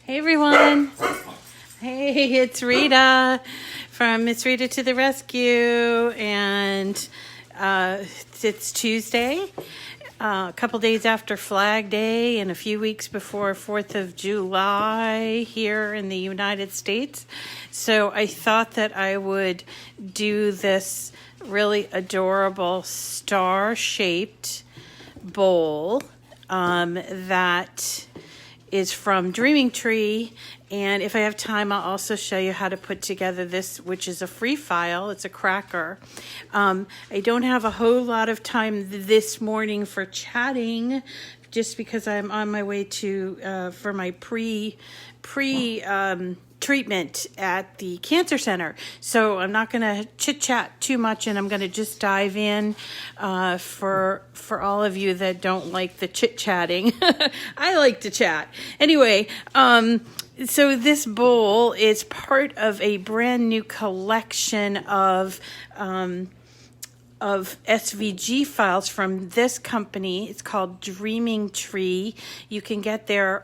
Hey everyone. Hey, it's Rita from Miss Rita to the Rescue, and it's Tuesday, a couple days after Flag Day and a few weeks before 4th of July here in the United States. So I thought that I would do this really adorable star-shaped bowl that is from Dreaming Tree, and if I have time I'll also show you how to put together this, which is a free file. It's a cracker. I don't have a whole lot of time this morning for chatting just because I'm on my way to for my pre treatment at the cancer center. So I'm not going to chit chat too much, and I'm going to just dive in for all of you that don't like the chit chatting. I like to chat. Anyway, so this bowl is part of a brand new collection of SVG files from this company. It's called Dreaming Tree. You can get there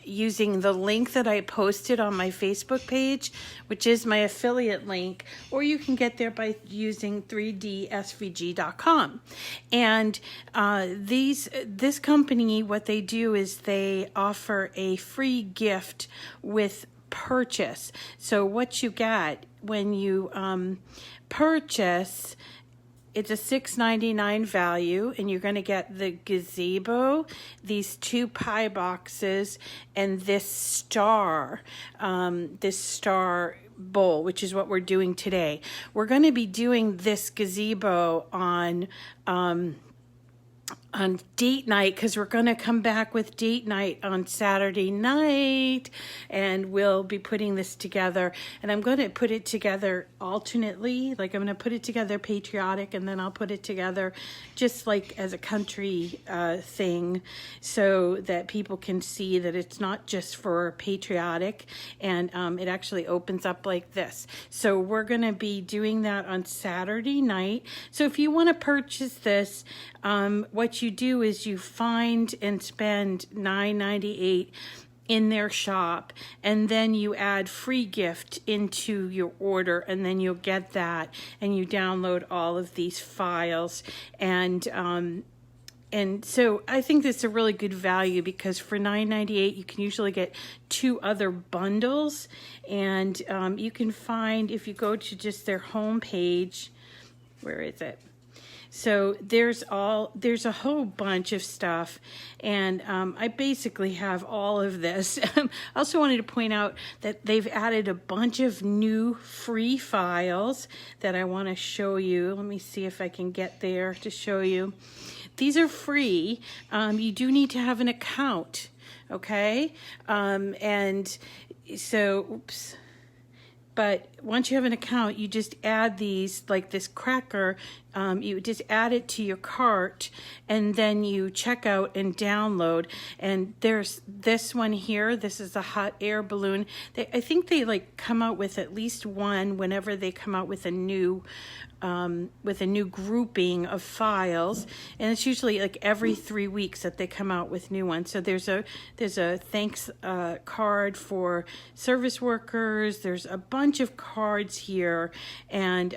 using the link that I posted on my Facebook page, which is my affiliate link, or you can get there by using 3dsvg.com. And this company, what they do is they offer a free gift with purchase. So what you get when you purchase, it's a $6.99 value, and you're going to get the gazebo, these 2 pie boxes, and this star bowl, which is what we're doing today. We're going to be doing this gazebo on date night, because we're going to come back with date night on Saturday night, and we'll be putting this together. And I'm going to put it together alternately. Like, I'm going to put it together patriotic, and then I'll put it together just like as a country thing, so that people can see that it's not just for patriotic, and it actually opens up like this. So we're going to be doing that on Saturday night. So if you want to purchase this, what you do is you find and spend $9.98 in their shop, and then you add free gift into your order, and then you'll get that, and you download all of these files. And so I think this is a really good value, because for $9.98 you can usually get 2 other bundles. And you can find, if you go to just their homepage, where is it? So there's a whole bunch of stuff, and I basically have all of this. I also wanted to point out that they've added a bunch of new free files that I want to show you. Let me see if I can get there to show you. These are free. You do need to have an account, okay? And so, oops. But once you have an account, you just add these, like this cracker, you just add it to your cart, and then you check out and download. And there's this one here. This is a hot air balloon. I think they like come out with at least one whenever they come out with a new grouping of files, and it's usually like every 3 weeks that they come out with new ones. So there's a thanks card for service workers. There's a bunch of cards here, and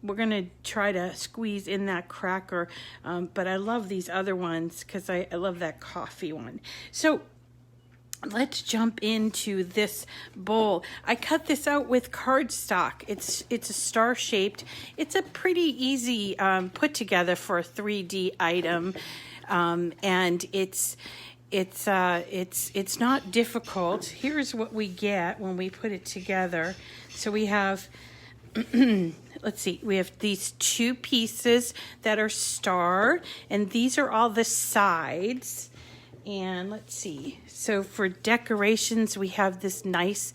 we're gonna try to squeeze in that cracker, but I love these other ones because I love that coffee one. So let's jump into this bowl. I cut this out with cardstock. It's a star shaped. It's a pretty easy put together for a 3D item, and it's not difficult. Here's what we get when we put it together. So we have let's see, we have these 2 pieces that are star, and these are all the sides. And let's see, so for decorations we have this nice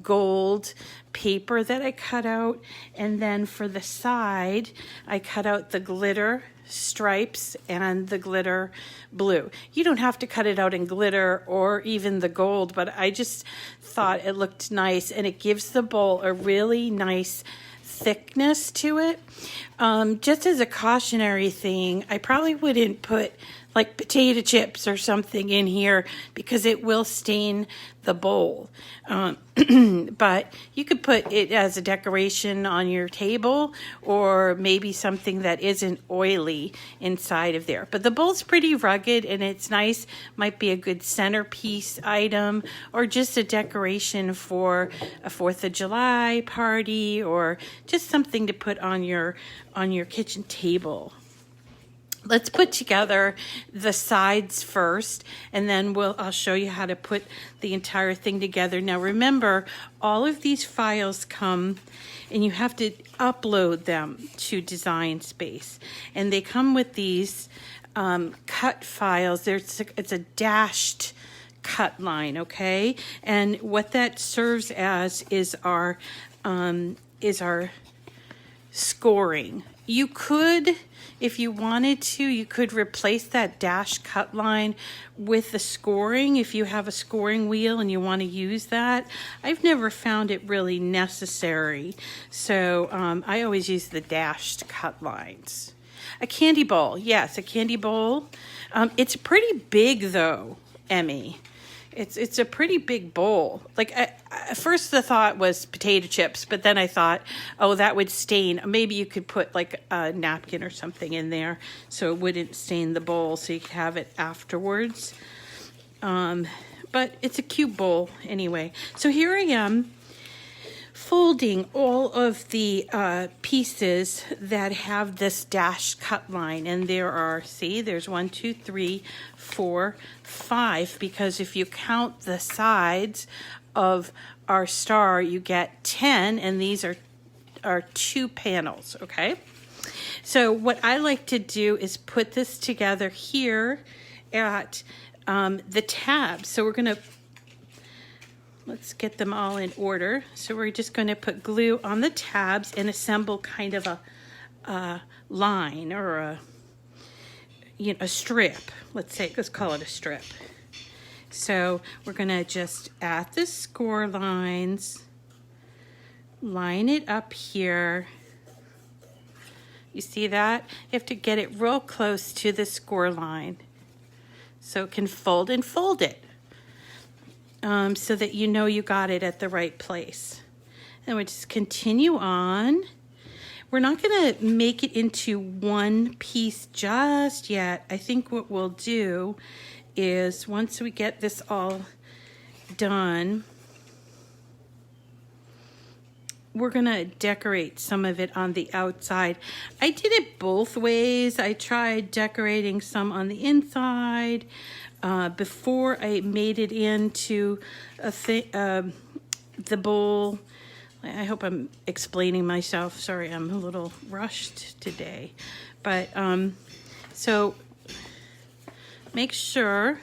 gold paper that I cut out, and then for the side I cut out the glitter stripes and the glitter blue. You don't have to cut it out in glitter or even the gold, but I just thought it looked nice, and it gives the bowl a really nice thickness to it. Just as a cautionary thing, I probably wouldn't put like potato chips or something in here because it will stain the bowl. But you could put it as a decoration on your table, or maybe something that isn't oily inside of there. But the bowl's pretty rugged and it's nice. Might be a good centerpiece item, or just a decoration for a 4th of July party, or just something to put on your kitchen table. Let's put together the sides first, and then I'll show you how to put the entire thing together. Now remember, all of these files come, and you have to upload them to Design Space. And they come with these cut files. It's a dashed cut line, okay? And what that serves as is our scoring. You could, if you wanted to, you could replace that dash cut line with the scoring if you have a scoring wheel and you want to use that. I've never found it really necessary, so I always use the dashed cut lines. A candy bowl, yes, a candy bowl. It's pretty big though, Emmy. It's a pretty big bowl. Like, at first the thought was potato chips, but then I thought, oh, that would stain. Maybe you could put like a napkin or something in there so it wouldn't stain the bowl, so you could have it afterwards. But it's a cute bowl anyway. So here I am folding all of the pieces that have this dash cut line, and there are, see, there's 1, 2, 3, 4, 5, because if you count the sides of our star, you get 10, and these are 2 panels, okay? So what I like to do is put this together here at the tabs. So we're gonna, let's get them all in order. So we're just going to put glue on the tabs and assemble kind of a line, or a strip. Let's call it a strip. So we're going to just add the score lines, line it up here. You see that? You have to get it real close to the score line so it can fold and fold it. So that you know you got it at the right place. And we just continue on. We're not going to make it into one piece just yet. I think what we'll do is, once we get this all done, we're going to decorate some of it on the outside. I did it both ways. I tried decorating some on the inside before I made it into the bowl. I hope I'm explaining myself. Sorry, I'm a little rushed today. But so make sure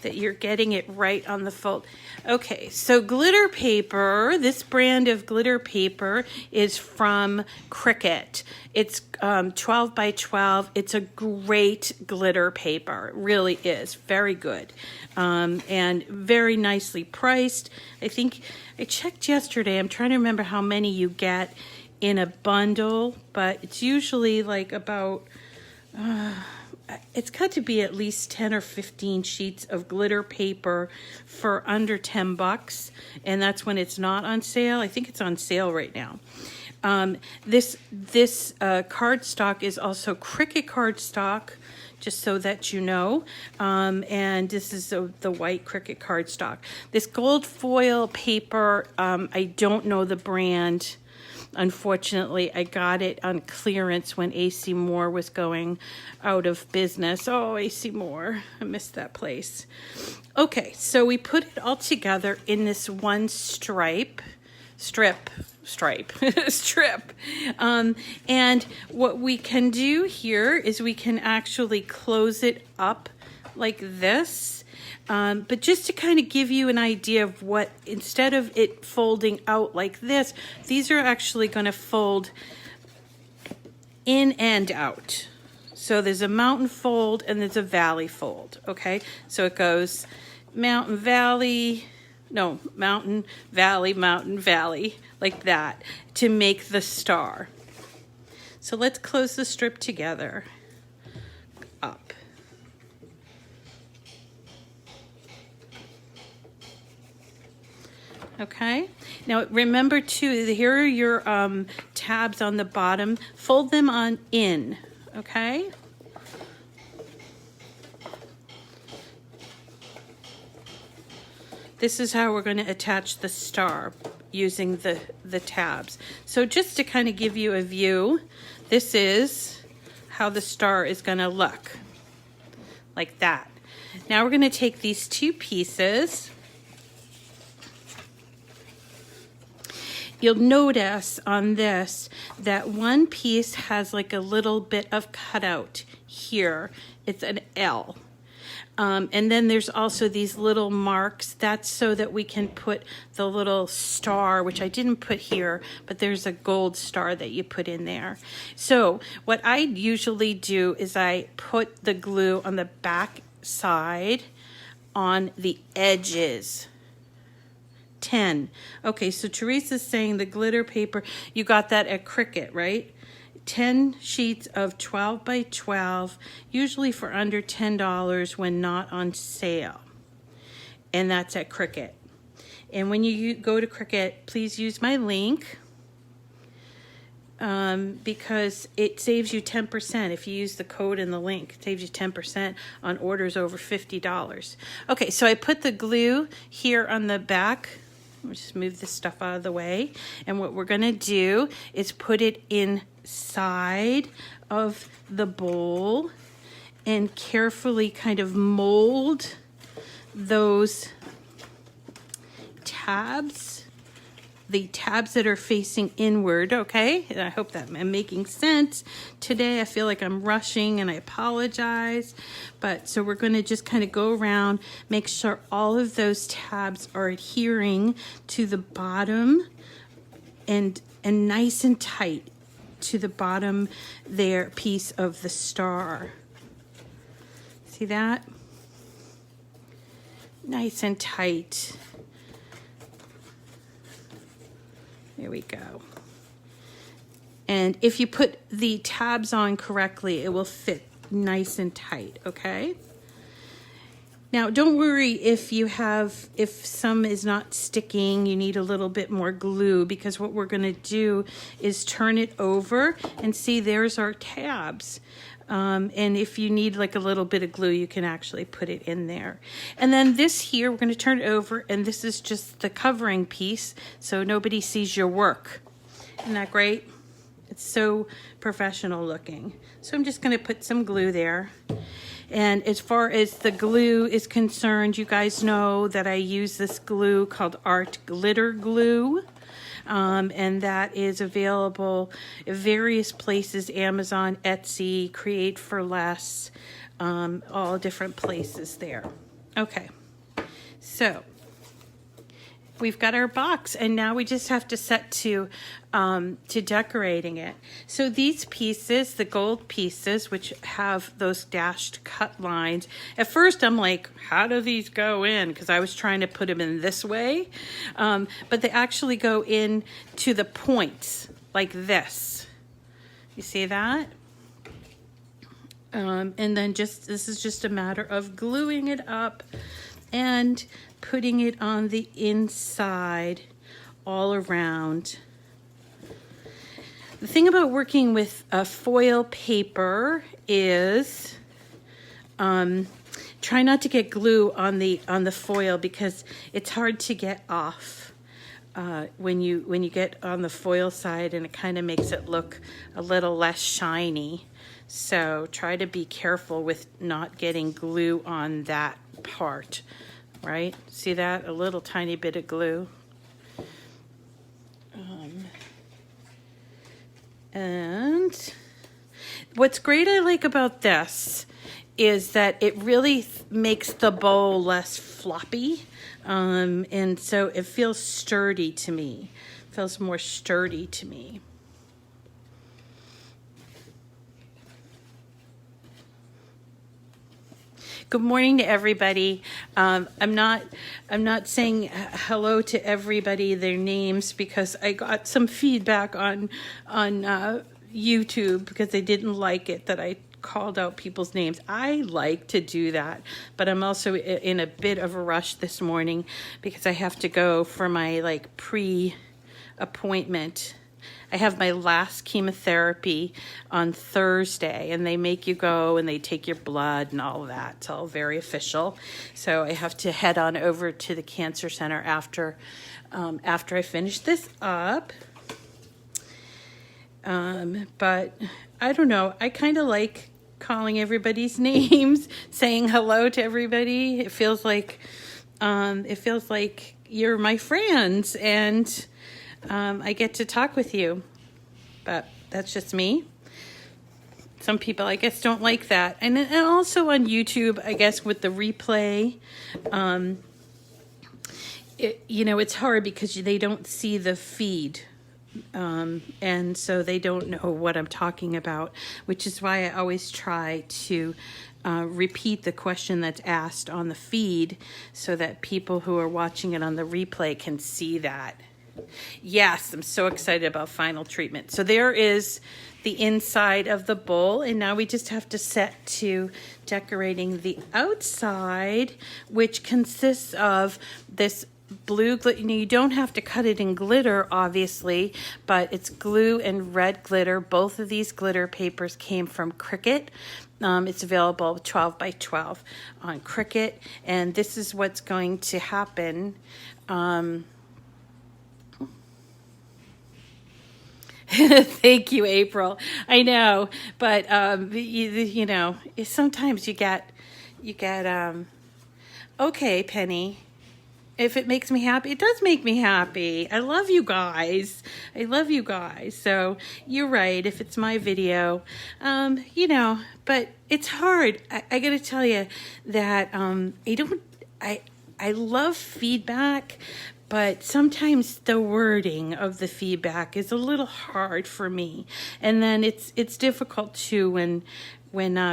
that you're getting it right on the fold. Okay, so glitter paper, this brand of glitter paper is from Cricut. It's 12 by 12. It's a great glitter paper. It really is. Very good. And very nicely priced. I think I checked yesterday. I'm trying to remember how many you get in a bundle, but it's usually like about... it's got to be at least 10 or 15 sheets of glitter paper for under $10, and that's when it's not on sale. I think it's on sale right now. This cardstock is also Cricut Cardstock, just so that you know, and this is the white Cricut Cardstock. This gold foil paper, I don't know the brand. Unfortunately, I got it on clearance when AC Moore was going out of business. Oh, AC Moore, I missed that place. Okay, so we put it all together in this one strip. And what we can do here is we can actually close it up like this. But just to kind of give you an idea of what, instead of it folding out like this, these are actually going to fold in and out. So there's a mountain fold and there's a valley fold, okay? So it goes mountain, valley, no, mountain, valley, like that to make the star. So let's close the strip together. Okay, now remember too, here are your tabs on the bottom. Fold them on in, okay? This is how we're going to attach the star using the tabs. So just to kind of give you a view, this is how the star is going to look, like that. Now we're going to take these two pieces. You'll notice on this that one piece has like a little bit of cutout here. It's an L. And then there's also these little marks. That's so that we can put the little star, which I didn't put here, but there's a gold star that you put in there. So what I usually do is I put the glue on the back side on the edges. 10. Okay, so Teresa's saying the glitter paper, you got that at Cricut, right? 10 sheets of 12 by 12, usually for under $10 when not on sale. And that's at Cricut. And when you go to Cricut, please use my link because it saves you 10%. If you use the code in the link, it saves you 10% on orders over $50. Okay, so I put the glue here on the back. We'll just move this stuff out of the way. And what we're gonna do is put it inside of the bowl and carefully kind of mold those tabs, the tabs that are facing inward, okay? And I hope that I'm making sense. Today I feel like I'm rushing and I apologize. But so we're gonna just kind of go around, make sure all of those tabs are adhering to the bottom and nice and tight to the bottom there piece of the star. See that? Nice and tight. There we go. And if you put the tabs on correctly, it will fit nice and tight, okay? Now, don't worry if some is not sticking, you need a little bit more glue, because what we're gonna do is turn it over and see there's our tabs. And if you need like a little bit of glue, you can actually put it in there. And then this here, we're gonna turn it over, and this is just the covering piece, so nobody sees your work. Isn't that great? It's so professional looking. So I'm just gonna put some glue there. And as far as the glue is concerned, you guys know that I use this glue called Art Glitter Glue. And that is available at various places, Amazon, Etsy, Create for Less, all different places there. Okay, so we've got our box, and now we just have to set to decorating it. So these pieces, the gold pieces, which have those dashed cut lines, at first I'm like, how do these go in? Because I was trying to put them in this way, but they actually go in to the points like this. You see that? And then this is just a matter of gluing it up and putting it on the inside all around. The thing about working with a foil paper is try not to get glue on the foil, because it's hard to get off when you get on the foil side, and it kind of makes it look a little less shiny. So try to be careful with not getting glue on that part. Right? See that? A little tiny bit of glue. And what's great I like about this is that it really makes the bowl less floppy. And so it feels sturdy to me. It feels more sturdy to me. Good morning to everybody. I'm not saying hello to everybody, their names, because I got some feedback on YouTube because they didn't like it that I called out people's names. I like to do that, but I'm also in a bit of a rush this morning because I have to go for my like pre-appointment. I have my last chemotherapy on Thursday, and they make you go and they take your blood and all of that. It's all very official. So I have to head on over to the cancer center after I finish this up. But I don't know. I kind of like calling everybody's names, saying hello to everybody. It feels like you're my friends, and I get to talk with you. But that's just me. Some people, I guess, don't like that. And also on YouTube, I guess, with the replay, it's hard because they don't see the feed. And so they don't know what I'm talking about, which is why I always try to repeat the question that's asked on the feed so that people who are watching it on the replay can see that. Yes, I'm so excited about final treatment. So there is the inside of the bowl, and now we just have to set to decorating the outside, which consists of this blue glitter. You don't have to cut it in glitter, obviously, but it's glue and red glitter. Both of these glitter papers came from Cricut. It's available 12 by 12 on Cricut, and this is what's going to happen. Thank you, April. I know, but sometimes you get. Okay, Penny. If it makes me happy, it does make me happy. I love you guys. So you're right. If it's my video, but it's hard. I got to tell you that I love feedback. But sometimes the wording of the feedback is a little hard for me. And then it's difficult too when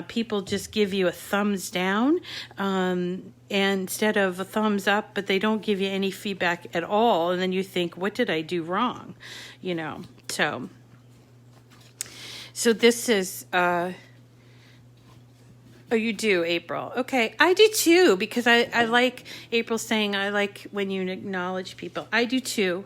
people just give you a thumbs down and instead of a thumbs up, but they don't give you any feedback at all. And then you think, what did I do wrong? So this is... Oh, you do, April. Okay, I do too, because I like April saying I like when you acknowledge people. I do too,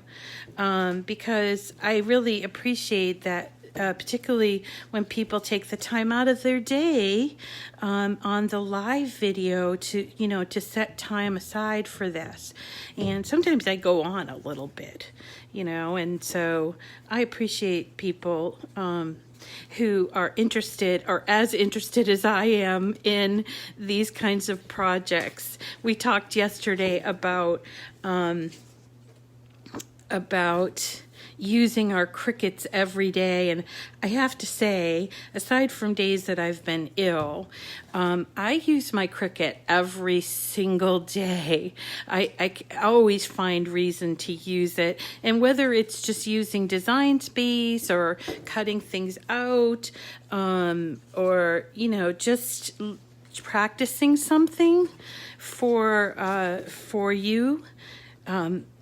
because I really appreciate that, particularly when people take the time out of their day on the live video to set time aside for this. And sometimes I go on a little bit, and so I appreciate people who are interested or as interested as I am in these kinds of projects. We talked yesterday about using our Cricuts every day, and I have to say, aside from days that I've been ill, I use my Cricut every single day. I always find reason to use it, and whether it's just using design space or cutting things out, or just practicing something for you.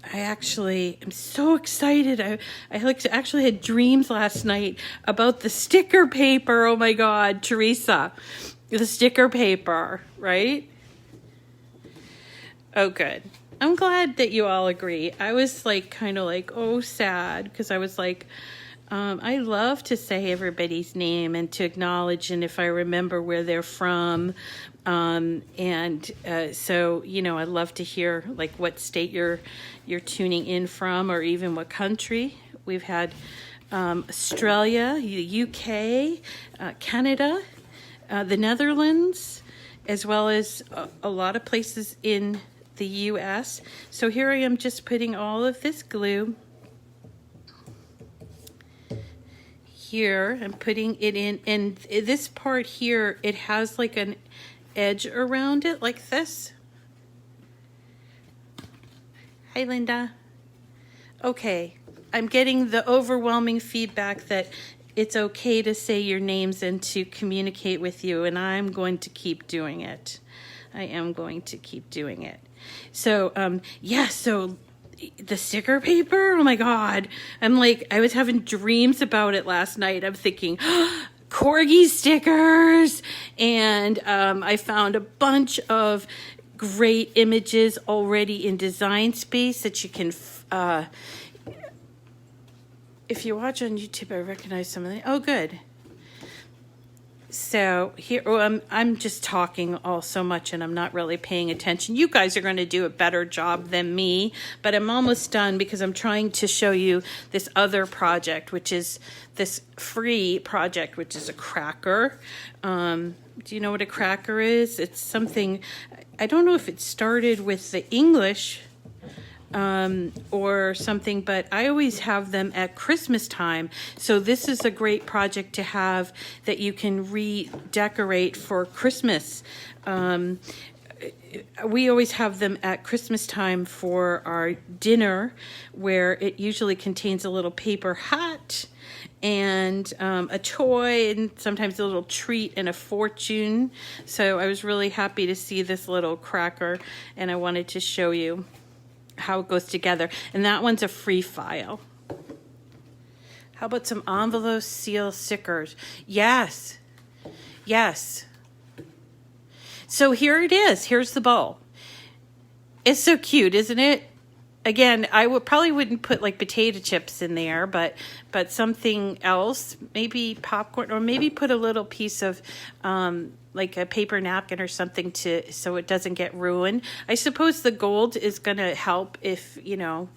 I actually am so excited. I actually had dreams last night about the sticker paper. Oh my God, Teresa, the sticker paper, right? Oh, good. I'm glad that you all agree. I was kind of sad, because I was like, I love to say everybody's name and to acknowledge, and if I remember where they're from. So, I'd love to hear what state you're tuning in from, or even what country. We've had Australia, the UK, Canada, the Netherlands, as well as a lot of places in the US. So here I am just putting all of this glue here. I'm putting it in, and this part here, it has an edge around it like this. Hi, Linda. Okay, I'm getting the overwhelming feedback that it's okay to say your names and to communicate with you, and I'm going to keep doing it. I am going to keep doing it. So, so the sticker paper, oh my God. I was having dreams about it last night. I'm thinking, corgi stickers, and I found a bunch of great images already in Design Space that you can, if you watch on YouTube, I recognize some of them. Oh, good. So here, I'm just talking all so much and I'm not really paying attention. You guys are going to do a better job than me, but I'm almost done because I'm trying to show you this other project, which is this free project, which is a cracker. Do you know what a cracker is? It's something, I don't know if it started with the English or something, but I always have them at Christmas time. So this is a great project to have that you can redecorate for Christmas. We always have them at Christmas time for our dinner, where it usually contains a little paper hat and a toy and sometimes a little treat and a fortune. So I was really happy to see this little cracker, and I wanted to show you how it goes together. And that one's a free file. How about some envelope seal stickers? Yes. Yes. So here it is. Here's the bowl. It's so cute, isn't it? Again, I probably wouldn't put like potato chips in there, but something else, maybe popcorn, or maybe put a little piece of like a paper napkin or something so it doesn't get ruined. I suppose the gold is going to help if you know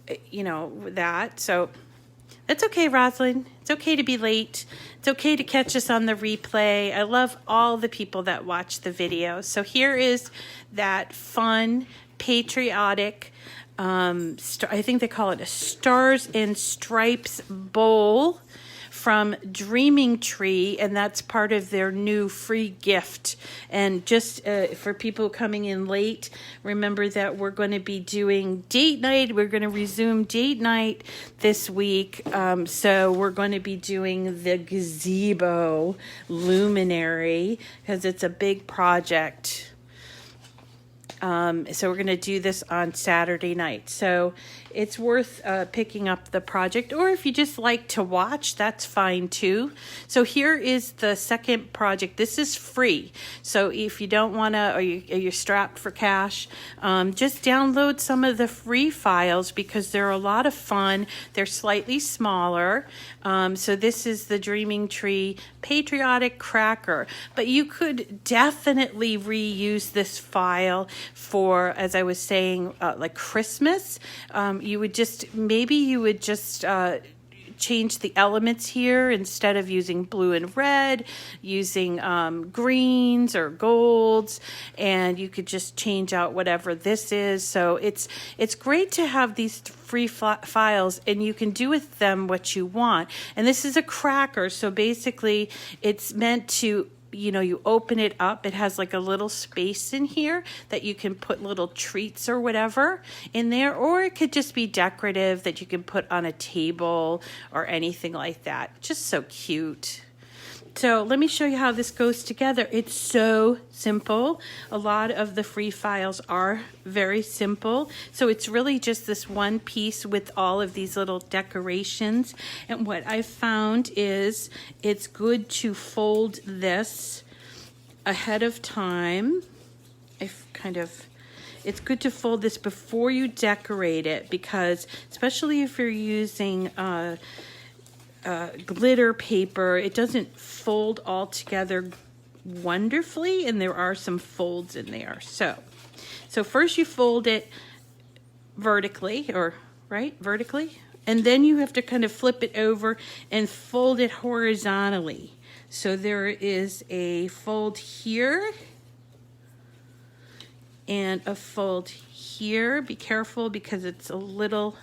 that. So that's okay, Rosalind. It's okay to be late. It's okay to catch us on the replay. I love all the people that watch the video. So here is that fun, patriotic, I think they call it a Stars and Stripes bowl from Dreaming Tree, and that's part of their new free gift. And just for people coming in late, remember that we're going to be doing date night. We're going to resume date night this week. So we're going to be doing the Gazebo Luminary because it's a big project. So we're going to do this on Saturday night. So it's worth picking up the project, or if you just like to watch, that's fine too. So here is the second project. This is free. So if you don't want to, or you're strapped for cash, just download some of the free files because they're a lot of fun. They're slightly smaller. So this is the Dreaming Tree Patriotic Cracker, but you could definitely reuse this file for, as I was saying, like Christmas. You would just change the elements here. Instead of using blue and red, using greens or golds, and you could just change out whatever this is. So it's great to have these free files, and you can do with them what you want. And this is a cracker, so basically it's meant to, you open it up, it has like a little space in here that you can put little treats or whatever in there, or it could just be decorative that you can put on a table or anything like that. Just so cute. So let me show you how this goes together. It's so simple. A lot of the free files are very simple. So it's really just this one piece with all of these little decorations. And what I found is it's good to fold this ahead of time. It's good to fold this before you decorate it, because especially if you're using glitter paper, it doesn't fold all together wonderfully, and there are some folds in there. So first you fold it vertically, and then you have to kind of flip it over and fold it horizontally. So there is a fold here and a fold here. Be careful because it's a little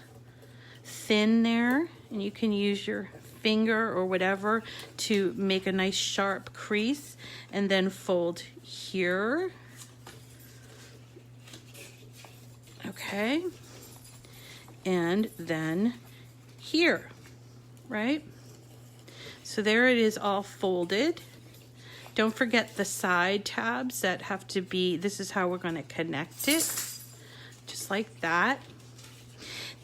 thin there, and you can use your finger or whatever to make a nice sharp crease, and then fold here. Okay, and then here, right? So there it is, all folded. Don't forget the side tabs that have to be, this is how we're going to connect it, just like that.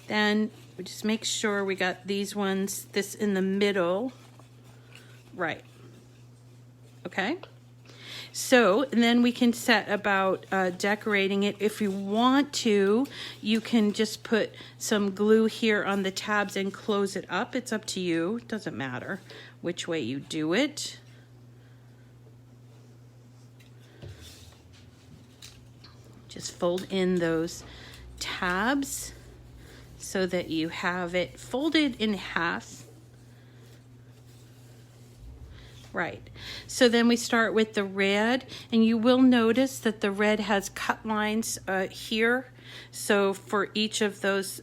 Then we just make sure we got these ones, this in the middle, Right. Okay. So, and then we can set about decorating it. If you want to, you can just put some glue here on the tabs and close it up. It's up to you. It doesn't matter which way you do it. Just fold in those tabs so that you have it folded in half. Right. So then we start with the red, and you will notice that the red has cut lines here. So for each of those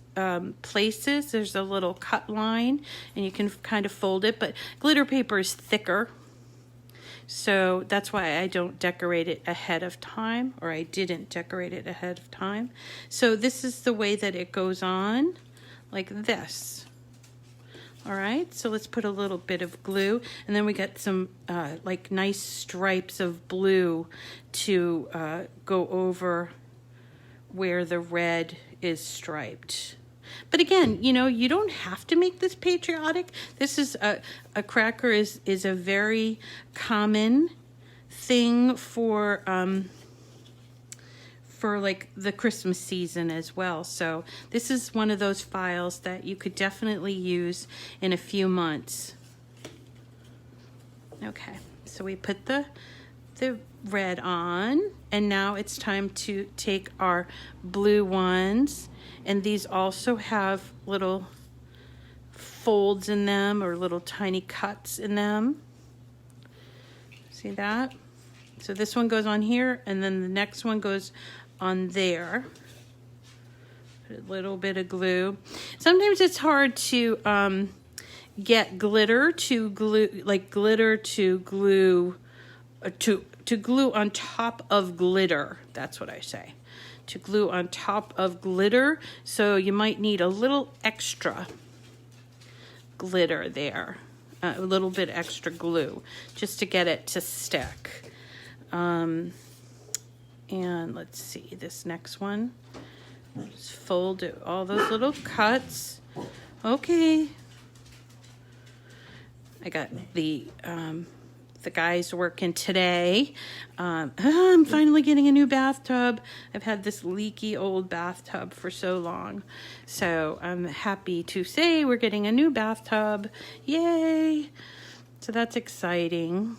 places, there's a little cut line, and you can kind of fold it, but glitter paper is thicker. So that's why I don't decorate it ahead of time, or I didn't decorate it ahead of time. So this is the way that it goes on, like this. All right, so let's put a little bit of glue, and then we got some like nice stripes of blue to go over where the red is striped. But again, you know, you don't have to make this patriotic. This is a cracker is a very common thing for like the Christmas season as well. So this is one of those files that you could definitely use in a few months. Okay, so we put the red on, and now it's time to take our blue ones, and these also have little folds in them, or little tiny cuts in them. See that? So this one goes on here, and then the next one goes on there. Put a little bit of glue. Sometimes it's hard to get glitter to glue, like glitter to glue, to glue on top of glitter. That's what I say. To glue on top of glitter. So you might need a little extra glitter there. A little bit extra glue just to get it to stick. And let's see, this next one. Just fold it, all those little cuts. Okay. I got the guys working today. I'm finally getting a new bathtub. I've had this leaky old bathtub for so long. So I'm happy to say we're getting a new bathtub. Yay! So that's exciting.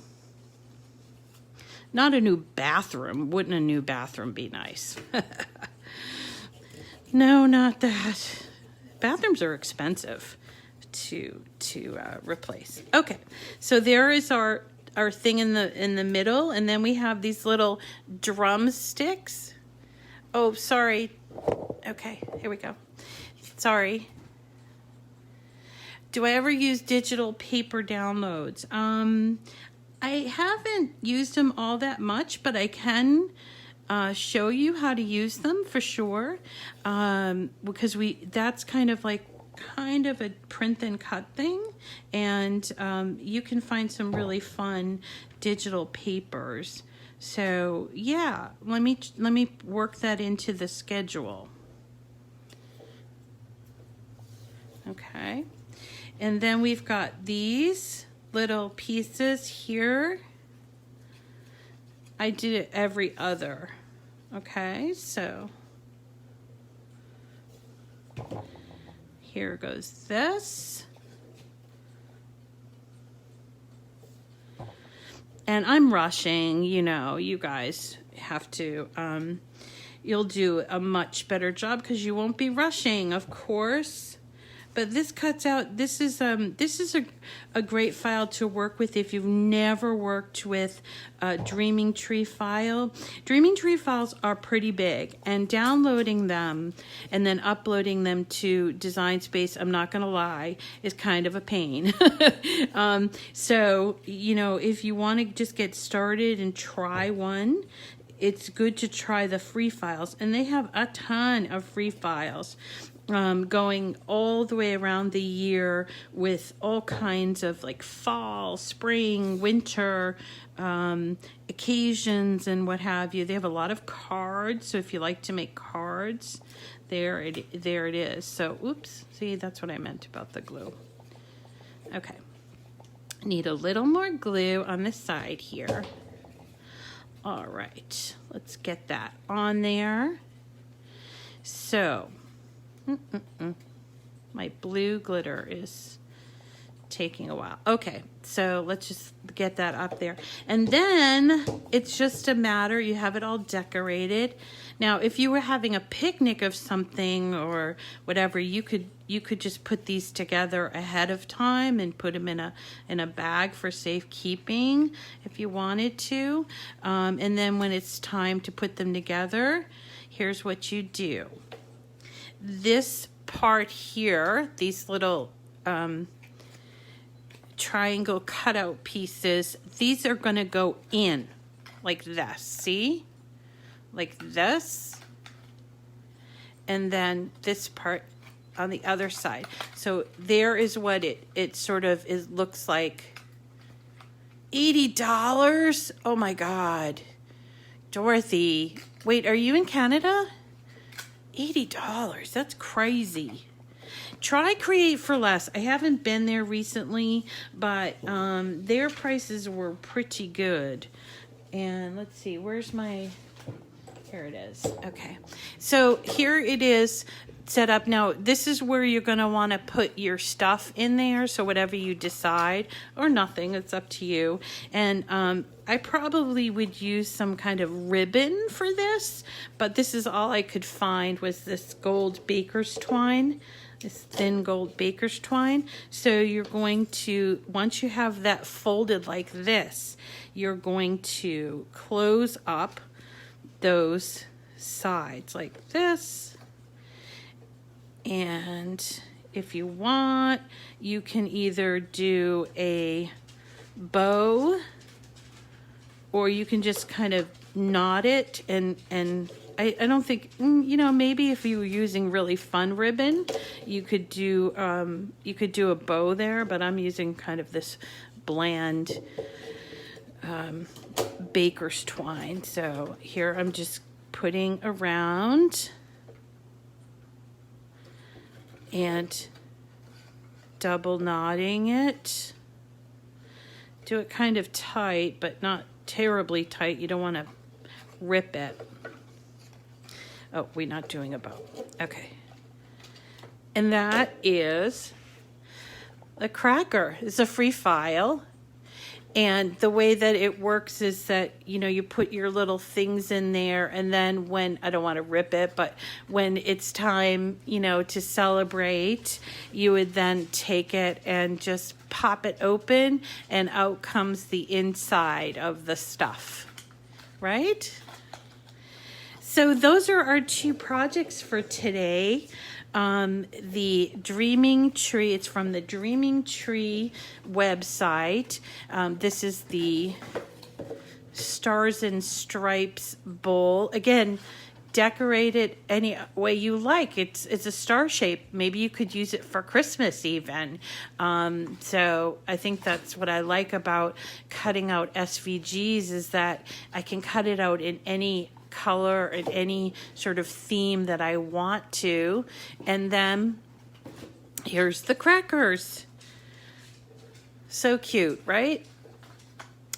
Not a new bathroom. Wouldn't a new bathroom be nice? No, not that. Bathrooms are expensive to replace. Okay, so there is our thing in the middle, and then we have these little drumsticks. Oh, sorry. Okay, here we go. Sorry. Do I ever use digital paper downloads? I haven't used them all that much, but I can show you how to use them for sure, because that's kind of a print and cut thing, and you can find some really fun digital papers. So yeah, let me work that into the schedule. Okay, and then we've got these little pieces here. I did it every other. Okay, so here goes this. And I'm rushing, you know, you guys have to, you'll do a much better job because you won't be rushing, of course. But this cuts out, this is a great file to work with if you've never worked with a Dreaming Tree file. Dreaming Tree files are pretty big, and downloading them and then uploading them to Design Space, I'm not going to lie, is kind of a pain. So, you know, if you want to just get started and try one, it's good to try the free files, and they have a ton of free files. Going all the way around the year with all kinds of like fall, spring, winter occasions and what have you. They have a lot of cards, so if you like to make cards, there it is. So, oops, see, that's what I meant about the glue. Okay, Need a little more glue on the side here. All right, let's get that on there. So, my blue glitter is taking a while. Okay, so let's just get that up there. And then it's just a matter, you have it all decorated. Now, if you were having a picnic of something or whatever, you could just put these together ahead of time and put them in a bag for safekeeping if you wanted to. And then when it's time to put them together, here's what you do. This part here, these little triangle cutout pieces, these are going to go in like this, see? Like this. And then this part on the other side. So there is what it sort of looks like. $80? Oh my God. Dorothy, wait, are you in Canada? $80, that's crazy. Try Create for Less. I haven't been there recently, but their prices were pretty good. And let's see, where's my, here it is. Okay, so here it is set up. Now, this is where you're going to want to put your stuff in there, so whatever you decide, or nothing, it's up to you. And I probably would use some kind of ribbon for this, but this is all I could find was this gold baker's twine. This thin gold baker's twine. So you're going to, once you have that folded like this, you're going to close up those sides like this. And if you want, you can either do a bow or you can just kind of knot it and I don't think, you know, maybe if you were using really fun ribbon, you could do a bow there, but I'm using kind of this bland baker's twine. So here I'm just putting around and double knotting it. Do it kind of tight, but not terribly tight. You don't want to rip it. Oh, we're not doing a bow. Okay. And that is a cracker. It's a free file. And the way that it works is that, you know, you put your little things in there, and then when, I don't want to rip it, but when it's time, you know, to celebrate, you would then take it and just pop it open, and out comes the inside of the stuff, right? So those are our two projects for today. The Dreaming Tree, it's from the Dreaming Tree website. This is the Stars and Stripes bowl. Again, decorate it any way you like. It's a star shape. Maybe you could use it for Christmas even. So I think that's what I like about cutting out SVGs, is that I can cut it out in any color and any sort of theme that I want to. And then here's the crackers. So cute, right?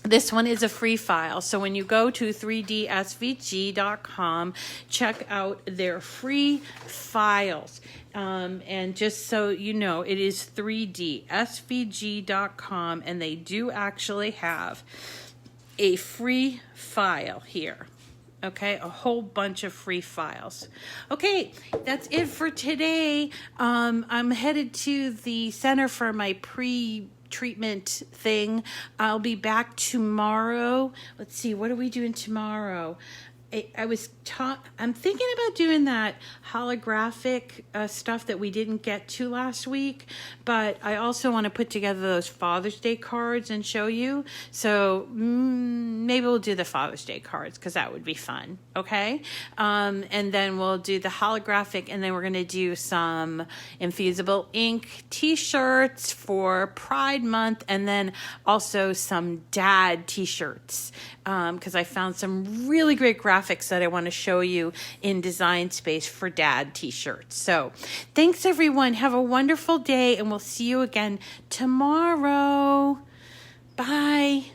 This one is a free file. So when you go to 3dsvg.com, check out their free files. And just so you know, it is 3dsvg.com, and they do actually have a free file here. Okay, a whole bunch of free files. Okay, that's it for today. I'm headed to the center for my pre-treatment thing. I'll be back tomorrow. Let's see, what are we doing tomorrow? I'm thinking about doing that holographic stuff that we didn't get to last week, but I also want to put together those Father's Day cards and show you. So maybe we'll do the Father's Day cards because that would be fun. Okay. And then we'll do the holographic, and then we're going to do some infusible ink t-shirts for Pride Month, and then also some dad t-shirts because I found some really great graphics that I want to show you in Design Space for dad t-shirts. So thanks everyone. Have a wonderful day, and we'll see you again tomorrow. Bye.